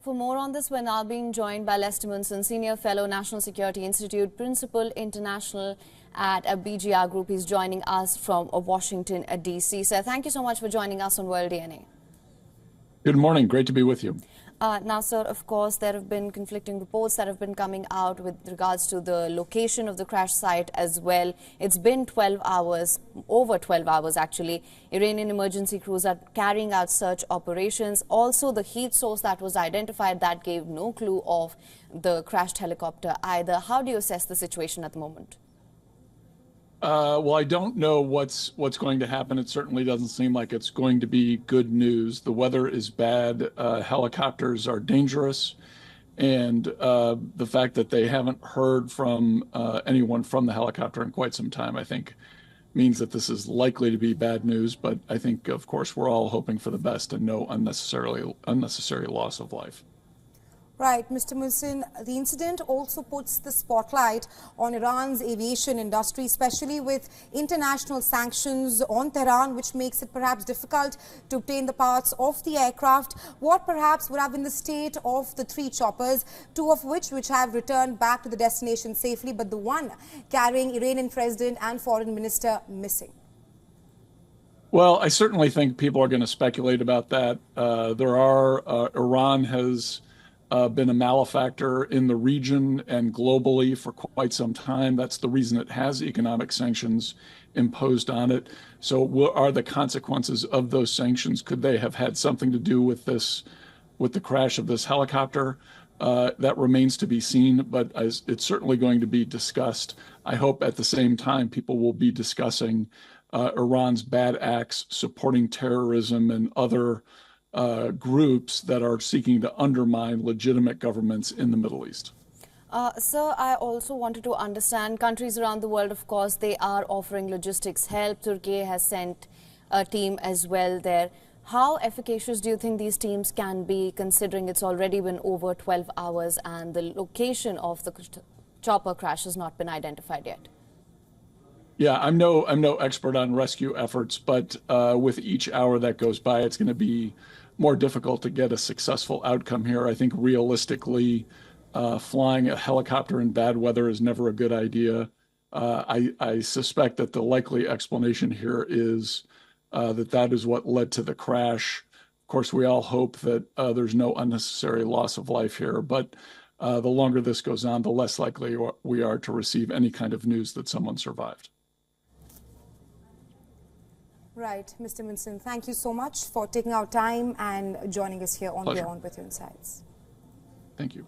For more on this, we're now being joined by Lester Munson, Senior Fellow, National Security Institute, Principal International at BGR Group. He's joining us from Washington, D.C. Sir, thank you so much for joining us on World DNA. Good morning. Great to be with you. Now, sir, of course, there have been conflicting reports that have been coming out with regards to the location of the crash site as well. It's been 12 hours, over 12 hours actually. Iranian emergency crews are carrying out search operations. Also, the heat source that was identified, that gave no clue of the crashed helicopter either. How do you assess the situation at the moment? Well, I don't know what's going to happen. It certainly doesn't seem like it's going to be good news. The weather is bad. Helicopters are dangerous. And the fact that they haven't heard from anyone from the helicopter in quite some time, I think, means that this is likely to be bad news. But I think, of course, we're all hoping for the best and no unnecessary loss of life. Right, Mr. Munson, the incident also puts the spotlight on Iran's aviation industry, especially with international sanctions on Tehran, which makes it perhaps difficult to obtain the parts of the aircraft. What perhaps would have been the state of the three choppers, two of which have returned back to the destination safely, but the one carrying Iranian President and Foreign Minister missing? Well, I certainly think people are going to speculate about that. Iran has been a malefactor in the region and globally for quite some time. That's the reason it has economic sanctions imposed on it. So what are the consequences of those sanctions? Could they have had something to do with the crash of this helicopter? That remains to be seen, but it's certainly going to be discussed. I hope at the same time people will be discussing Iran's bad acts, supporting terrorism and other groups that are seeking to undermine legitimate governments in the Middle East. Sir, I also wanted to understand, countries around the world, of course, they are offering logistics help. Turkey has sent a team as well there. How efficacious do you think these teams can be, considering it's already been over 12 hours and the location of the chopper crash has not been identified yet? Yeah, I'm no expert on rescue efforts, but with each hour that goes by, it's going to be more difficult to get a successful outcome here. I think realistically, flying a helicopter in bad weather is never a good idea. I suspect that the likely explanation here is that is what led to the crash. Of course, we all hope that there's no unnecessary loss of life here, but the longer this goes on, the less likely we are to receive any kind of news that someone survived. Right, Mr. Munson, thank you so much for taking our time and joining us here on Pleasure. WION with your insights. Thank you.